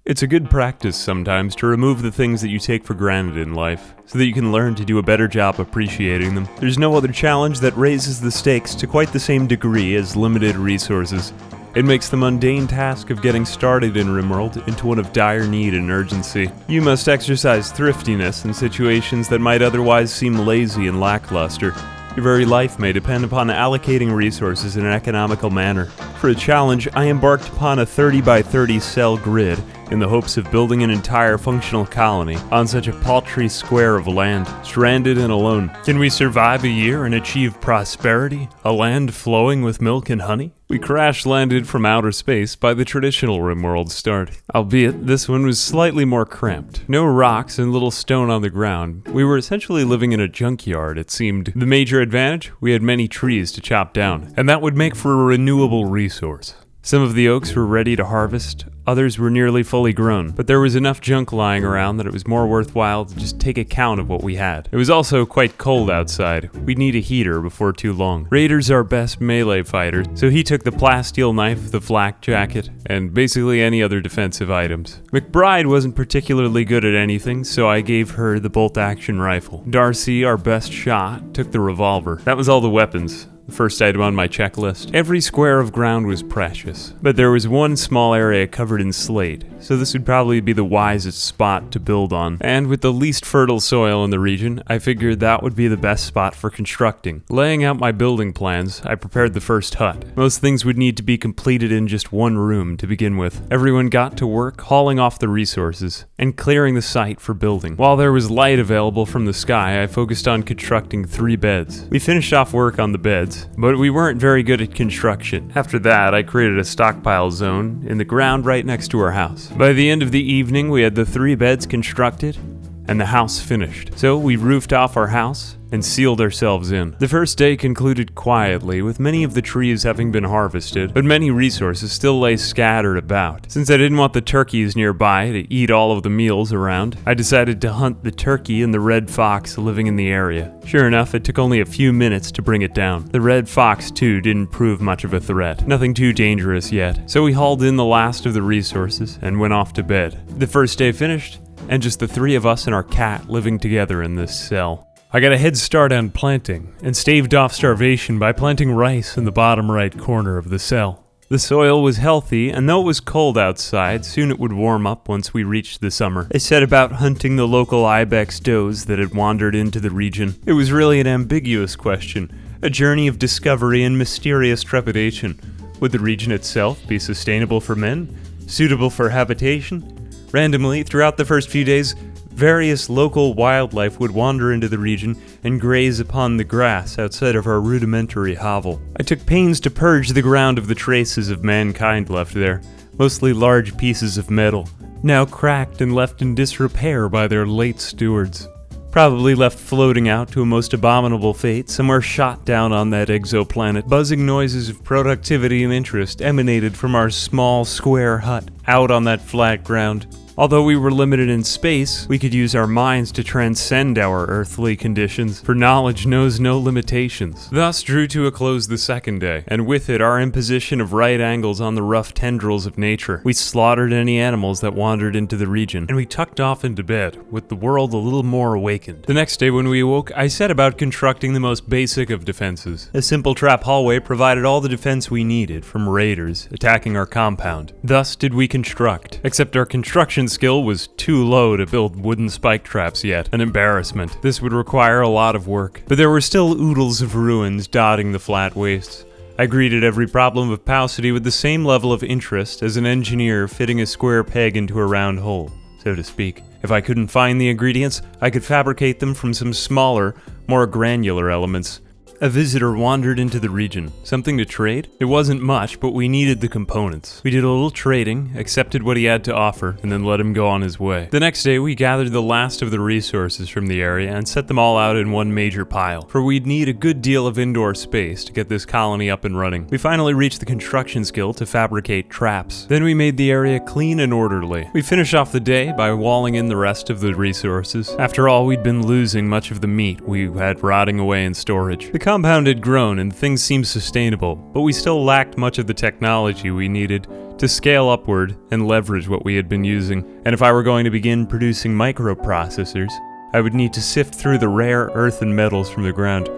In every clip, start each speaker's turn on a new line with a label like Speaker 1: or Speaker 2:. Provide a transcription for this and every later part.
Speaker 1: It's a good practice sometimes to remove the things that you take for granted in life, so that you can learn to do a better job appreciating them. There's no other challenge that raises the stakes to quite the same degree as limited resources. It makes the mundane task of getting started in Rimworld into one of dire need and urgency. You must exercise thriftiness in situations that might otherwise seem lazy and lackluster. Your very life may depend upon allocating resources in an economical manner. For a challenge, I embarked upon a 30 by 30 cell grid in the hopes of building an entire functional colony on such a paltry square of land, stranded and alone. Can we survive a year and achieve prosperity? A land flowing with milk and honey? We crash-landed from outer space by the traditional Rimworld start, albeit this one was slightly more cramped. No rocks and little stone on the ground. We were essentially living in a junkyard, it seemed. The major advantage? We had many trees to chop down, and that would make for a renewable resource. Some of the oaks were ready to harvest, others were nearly fully grown, but there was enough junk lying around that it was more worthwhile to just take account of what we had. It was also quite cold outside. We'd need a heater before too long. Raider's our best melee fighter, so he took the plasteel knife, the flak jacket, and basically any other defensive items. McBride wasn't particularly good at anything, so I gave her the bolt-action rifle. Darcy, our best shot, took the revolver. That was all the weapons. The first item on my checklist. Every square of ground was precious, but there was one small area covered in slate, so this would probably be the wisest spot to build on. And with the least fertile soil in the region, I figured that would be the best spot for constructing. Laying out my building plans, I prepared the first hut. Most things would need to be completed in just one room to begin with. Everyone got to work hauling off the resources and clearing the site for building. While there was light available from the sky, I focused on constructing 3 beds. We finished off work on the beds, but we weren't very good at construction. After that, I created a stockpile zone in the ground right next to our house. By the end of the evening, we had the 3 beds constructed and the house finished. So we roofed off our house and sealed ourselves in. The first day concluded quietly, with many of the trees having been harvested, but many resources still lay scattered about. Since I didn't want the turkeys nearby to eat all of the meals around, I decided to hunt the turkey and the red fox living in the area. Sure enough, it took only a few minutes to bring it down. The red fox, too, didn't prove much of a threat. Nothing too dangerous yet. So we hauled in the last of the resources and went off to bed. The first day finished, and just the 3 of us and our cat living together in this cell. I got a head start on planting, and staved off starvation by planting rice in the bottom right corner of the cell. The soil was healthy, and though it was cold outside, soon it would warm up once we reached the summer. I set about hunting the local ibex does that had wandered into the region. It was really an ambiguous question, a journey of discovery and mysterious trepidation. Would the region itself be sustainable for men? Suitable for habitation? Randomly, throughout the first few days, various local wildlife would wander into the region and graze upon the grass outside of our rudimentary hovel. I took pains to purge the ground of the traces of mankind left there, mostly large pieces of metal, now cracked and left in disrepair by their late stewards. Probably left floating out to a most abominable fate, somewhere shot down on that exoplanet. Buzzing noises of productivity and interest emanated from our small square hut out on that flat ground. Although we were limited in space, we could use our minds to transcend our earthly conditions, for knowledge knows no limitations. Thus drew to a close the second day, and with it our imposition of right angles on the rough tendrils of nature. We slaughtered any animals that wandered into the region, and we tucked off into bed, with the world a little more awakened. The next day when we awoke, I set about constructing the most basic of defenses. A simple trap hallway provided all the defense we needed from raiders attacking our compound. Thus did we construct, except our construction skill was too low to build wooden spike traps yet. An embarrassment. This would require a lot of work. But there were still oodles of ruins dotting the flat wastes. I greeted every problem of paucity with the same level of interest as an engineer fitting a square peg into a round hole, so to speak. If I couldn't find the ingredients, I could fabricate them from some smaller, more granular elements. A visitor wandered into the region. Something to trade? It wasn't much, but we needed the components. We did a little trading, accepted what he had to offer, and then let him go on his way. The next day, we gathered the last of the resources from the area and set them all out in one major pile, for we'd need a good deal of indoor space to get this colony up and running. We finally reached the construction skill to fabricate traps. Then we made the area clean and orderly. We finished off the day by walling in the rest of the resources. After all, we'd been losing much of the meat we had rotting away in storage. The compound had grown and things seemed sustainable, but we still lacked much of the technology we needed to scale upward and leverage what we had been using. And if I were going to begin producing microprocessors, I would need to sift through the rare earth and metals from the ground.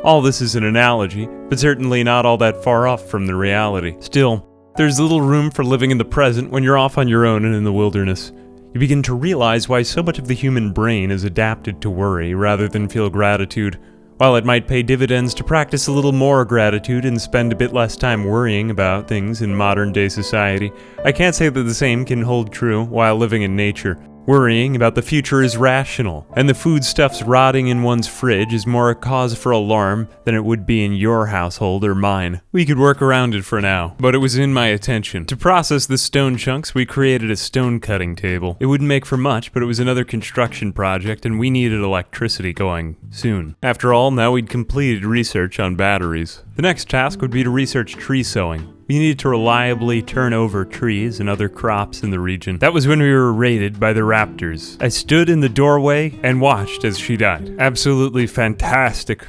Speaker 1: All this is an analogy, but certainly not all that far off from the reality. Still, there's little room for living in the present when you're off on your own and in the wilderness. You begin to realize why so much of the human brain is adapted to worry rather than feel gratitude. While it might pay dividends to practice a little more gratitude and spend a bit less time worrying about things in modern-day society, I can't say that the same can hold true while living in nature. Worrying about the future is rational, and the foodstuffs rotting in one's fridge is more a cause for alarm than it would be in your household or mine. We could work around it for now, but it was in my attention. To process the stone chunks, we created a stone cutting table. It wouldn't make for much, but it was another construction project, and we needed electricity going soon. After all, now we'd completed research on batteries. The next task would be to research tree sowing. We needed to reliably turn over trees and other crops in the region. That was when we were raided by the raptors. I stood in the doorway and watched as she died. Absolutely fantastic.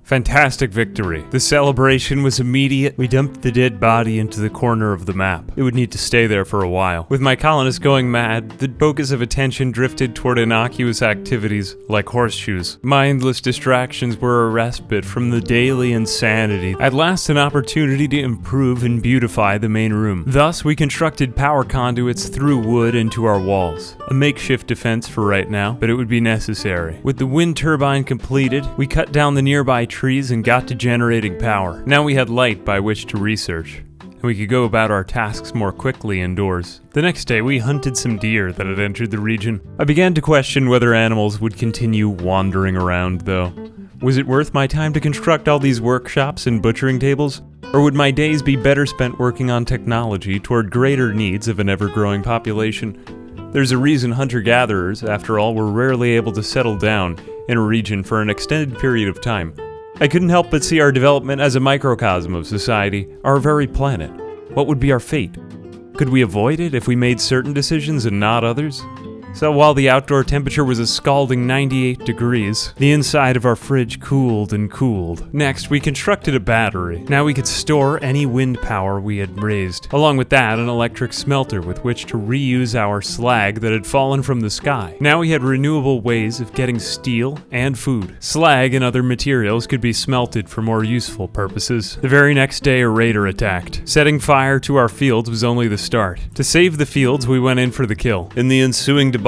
Speaker 1: Fantastic victory. The celebration was immediate. We dumped the dead body into the corner of the map. It would need to stay there for a while. With my colonists going mad, the focus of attention drifted toward innocuous activities like horseshoes. Mindless distractions were a respite from the daily insanity. At last, an opportunity to improve and beautify the main room. Thus, we constructed power conduits through wood into our walls. A makeshift defense for right now, but it would be necessary. With the wind turbine completed, we cut down the nearby trees and got to generating power. Now we had light by which to research, and we could go about our tasks more quickly indoors. The next day, we hunted some deer that had entered the region. I began to question whether animals would continue wandering around, though. Was it worth my time to construct all these workshops and butchering tables? Or would my days be better spent working on technology toward greater needs of an ever-growing population? There's a reason hunter-gatherers, after all, were rarely able to settle down in a region for an extended period of time. I couldn't help but see our development as a microcosm of society, our very planet. What would be our fate? Could we avoid it if we made certain decisions and not others? So while the outdoor temperature was a scalding 98 degrees, the inside of our fridge cooled and cooled. Next, we constructed a battery. Now we could store any wind power we had raised. Along with that, an electric smelter with which to reuse our slag that had fallen from the sky. Now we had renewable ways of getting steel and food. Slag and other materials could be smelted for more useful purposes. The very next day, a raider attacked. Setting fire to our fields was only the start. To save the fields, we went in for the kill. In the ensuing debacle,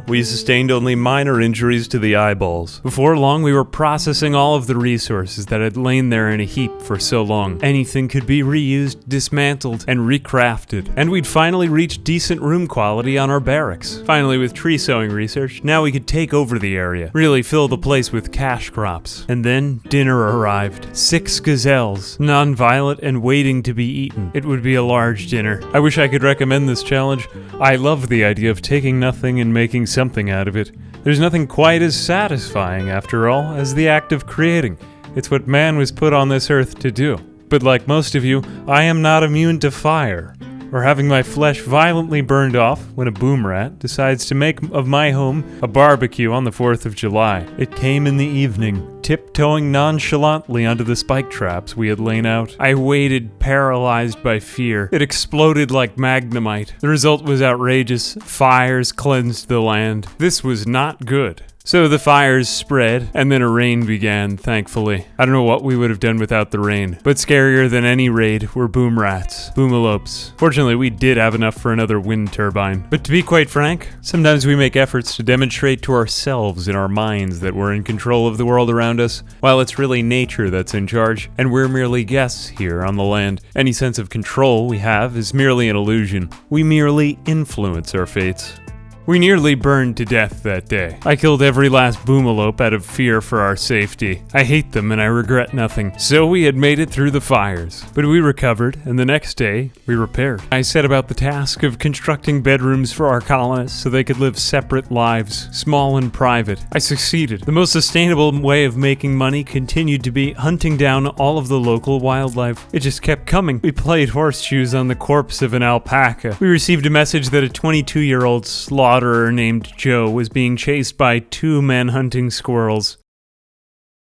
Speaker 1: we sustained only minor injuries to the eyeballs. Before long, we were processing all of the resources that had lain there in a heap for so long. Anything could be reused, dismantled, and recrafted. And we'd finally reached decent room quality on our barracks. Finally, with tree sowing research, now we could take over the area, really fill the place with cash crops. And then, dinner arrived. 6 gazelles, non-violent and waiting to be eaten. It would be a large dinner. I wish I could recommend this challenge. I love the idea of taking nothing and making something out of it. There's nothing quite as satisfying, after all, as the act of creating. It's what man was put on this earth to do. But like most of you, I am not immune to fire, or having my flesh violently burned off when a boom rat decides to make of my home a barbecue on the 4th of July. It came in the evening, tiptoeing nonchalantly onto the spike traps we had laid out. I waited, paralyzed by fear. It exploded like magnemite. The result was outrageous. Fires cleansed the land. This was not good. So the fires spread, and then a rain began, thankfully. I don't know what we would have done without the rain, but scarier than any raid were boom rats, boomalopes. Fortunately, we did have enough for another wind turbine. But to be quite frank, sometimes we make efforts to demonstrate to ourselves in our minds that we're in control of the world around us, while it's really nature that's in charge, and we're merely guests here on the land. Any sense of control we have is merely an illusion. We merely influence our fates. We nearly burned to death that day. I killed every last boomalope out of fear for our safety. I hate them and I regret nothing. So we had made it through the fires. But we recovered, and the next day, we repaired. I set about the task of constructing bedrooms for our colonists so they could live separate lives, small and private. I succeeded. The most sustainable way of making money continued to be hunting down all of the local wildlife. It just kept coming. We played horseshoes on the corpse of an alpaca. We received a message that a 22-year-old slaughterer named Joe was being chased by 2 men hunting squirrels.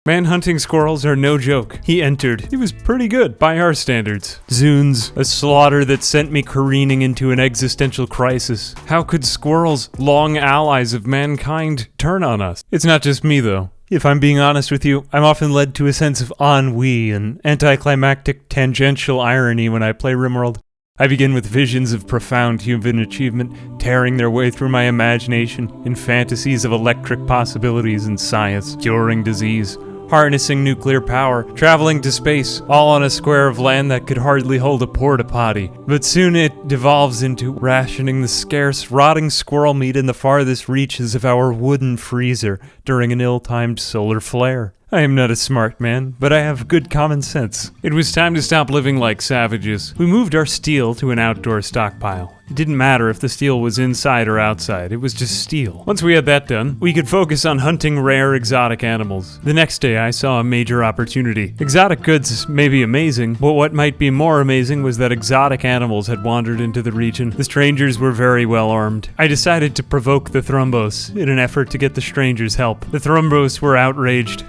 Speaker 1: Man-hunting squirrels are no joke. He entered. It was pretty good, by our standards. Zoons, a slaughter that sent me careening into an existential crisis. How could squirrels, long allies of mankind, turn on us? It's not just me, though. If I'm being honest with you, I'm often led to a sense of ennui and anticlimactic tangential irony when I play Rimworld. I begin with visions of profound human achievement, tearing their way through my imagination in fantasies of electric possibilities in science, curing disease, harnessing nuclear power, traveling to space, all on a square of land that could hardly hold a porta-potty. But soon it devolves into rationing the scarce, rotting squirrel meat in the farthest reaches of our wooden freezer during an ill-timed solar flare. I am not a smart man, but I have good common sense. It was time to stop living like savages. We moved our steel to an outdoor stockpile. It didn't matter if the steel was inside or outside, it was just steel. Once we had that done, we could focus on hunting rare exotic animals. The next day I saw a major opportunity. Exotic goods may be amazing, but what might be more amazing was that exotic animals had wandered into the region. The strangers were very well armed. I decided to provoke the Thrumbos in an effort to get the strangers help. The Thrumbos were outraged.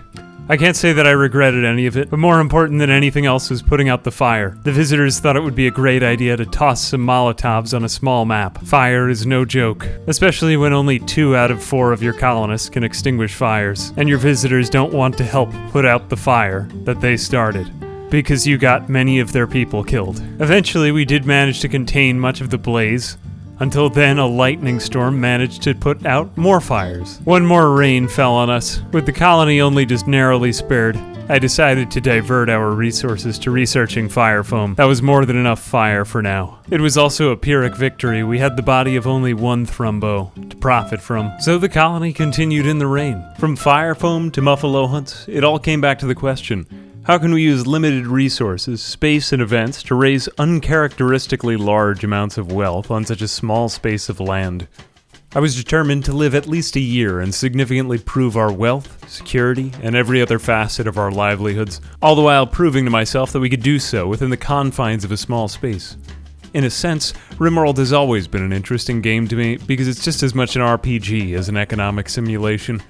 Speaker 1: I can't say that I regretted any of it, but more important than anything else was putting out the fire. The visitors thought it would be a great idea to toss some Molotovs on a small map. Fire is no joke, especially when only 2 out of 4 of your colonists can extinguish fires, and your visitors don't want to help put out the fire that they started, because you got many of their people killed. Eventually, we did manage to contain much of the blaze. Until then, a lightning storm managed to put out more fires. One more rain fell on us. With the colony only just narrowly spared, I decided to divert our resources to researching fire foam. That was more than enough fire for now. It was also a Pyrrhic victory. We had the body of only one Thrumbo to profit from. So the colony continued in the rain. From fire foam to muffalo hunts, it all came back to the question: how can we use limited resources, space, and events to raise uncharacteristically large amounts of wealth on such a small space of land? I was determined to live at least a year and significantly prove our wealth, security, and every other facet of our livelihoods, all the while proving to myself that we could do so within the confines of a small space. In a sense, Rimworld has always been an interesting game to me because it's just as much an RPG as an economic simulation.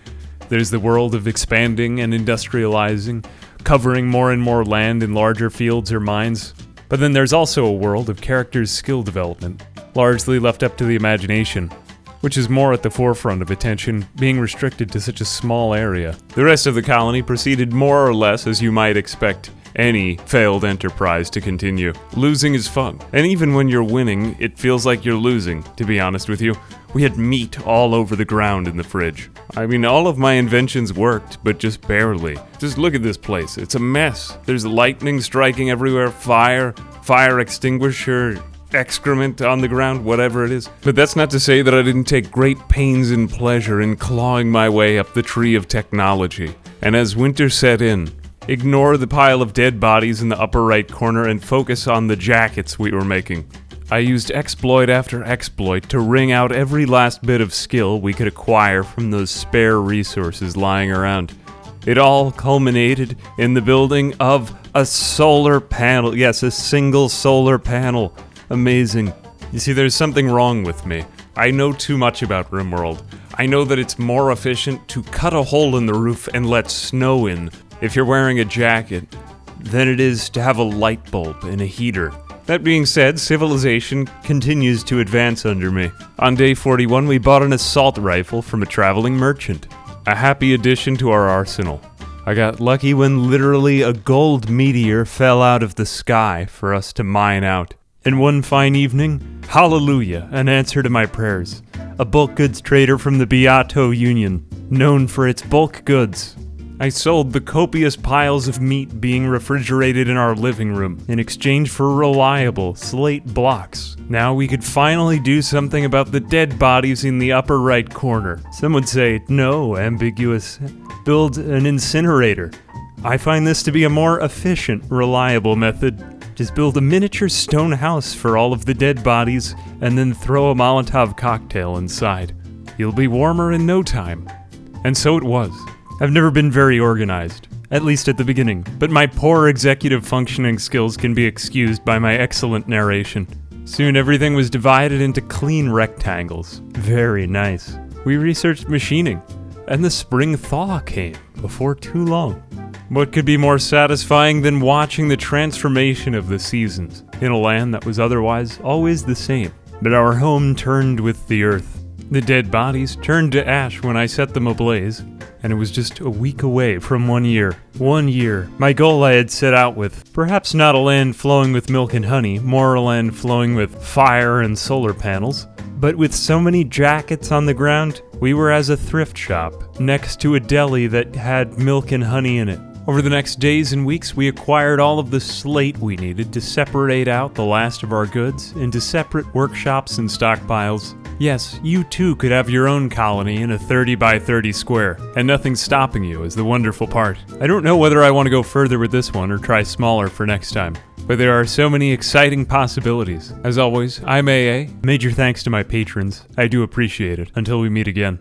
Speaker 1: There's the world of expanding and industrializing, covering more and more land in larger fields or mines. But then there's also a world of characters' skill development, largely left up to the imagination, which is more at the forefront of attention, being restricted to such a small area. The rest of the colony proceeded more or less as you might expect any failed enterprise to continue. Losing is fun, and even when you're winning, it feels like you're losing, to be honest with you. We had meat all over the ground in the fridge. I mean, all of my inventions worked, but just barely. Just look at this place. It's a mess. There's lightning striking everywhere, fire extinguisher, excrement on the ground, whatever it is. But that's not to say that I didn't take great pains and pleasure in clawing my way up the tree of technology. And as winter set in, ignore the pile of dead bodies in the upper right corner and focus on the jackets we were making. I used exploit after exploit to wring out every last bit of skill we could acquire from those spare resources lying around. It all culminated in the building of a solar panel. Yes, a single solar panel. Amazing. You see, there's something wrong with me. I know too much about Rimworld. I know that it's more efficient to cut a hole in the roof and let snow in if you're wearing a jacket than it is to have a light bulb and a heater. That being said, civilization continues to advance under me. On day 41, we bought an assault rifle from a traveling merchant. A happy addition to our arsenal. I got lucky when literally a gold meteor fell out of the sky for us to mine out. And one fine evening, hallelujah, an answer to my prayers. A bulk goods trader from the Beato Union, known for its bulk goods. I sold the copious piles of meat being refrigerated in our living room in exchange for reliable slate blocks. Now we could finally do something about the dead bodies in the upper right corner. Some would say, no, ambiguous, build an incinerator. I find this to be a more efficient, reliable method. Just build a miniature stone house for all of the dead bodies and then throw a Molotov cocktail inside. You'll be warmer in no time. And so it was. I've never been very organized, at least at the beginning, but my poor executive functioning skills can be excused by my excellent narration. Soon everything was divided into clean rectangles. Very nice. We researched machining, and the spring thaw came before too long. What could be more satisfying than watching the transformation of the seasons in a land that was otherwise always the same? But our home turned with the earth. The dead bodies turned to ash when I set them ablaze, and it was just a week away from 1 year. 1 year. My goal I had set out with, perhaps not a land flowing with milk and honey, more a land flowing with fire and solar panels. But with so many jackets on the ground, we were as a thrift shop, next to a deli that had milk and honey in it. Over the next days and weeks, we acquired all of the slate we needed to separate out the last of our goods into separate workshops and stockpiles. Yes, you too could have your own colony in a 30 by 30 square, and nothing's stopping you is the wonderful part. I don't know whether I want to go further with this one or try smaller for next time, but there are so many exciting possibilities. As always, I'm AA. Major thanks to my patrons. I do appreciate it. Until we meet again.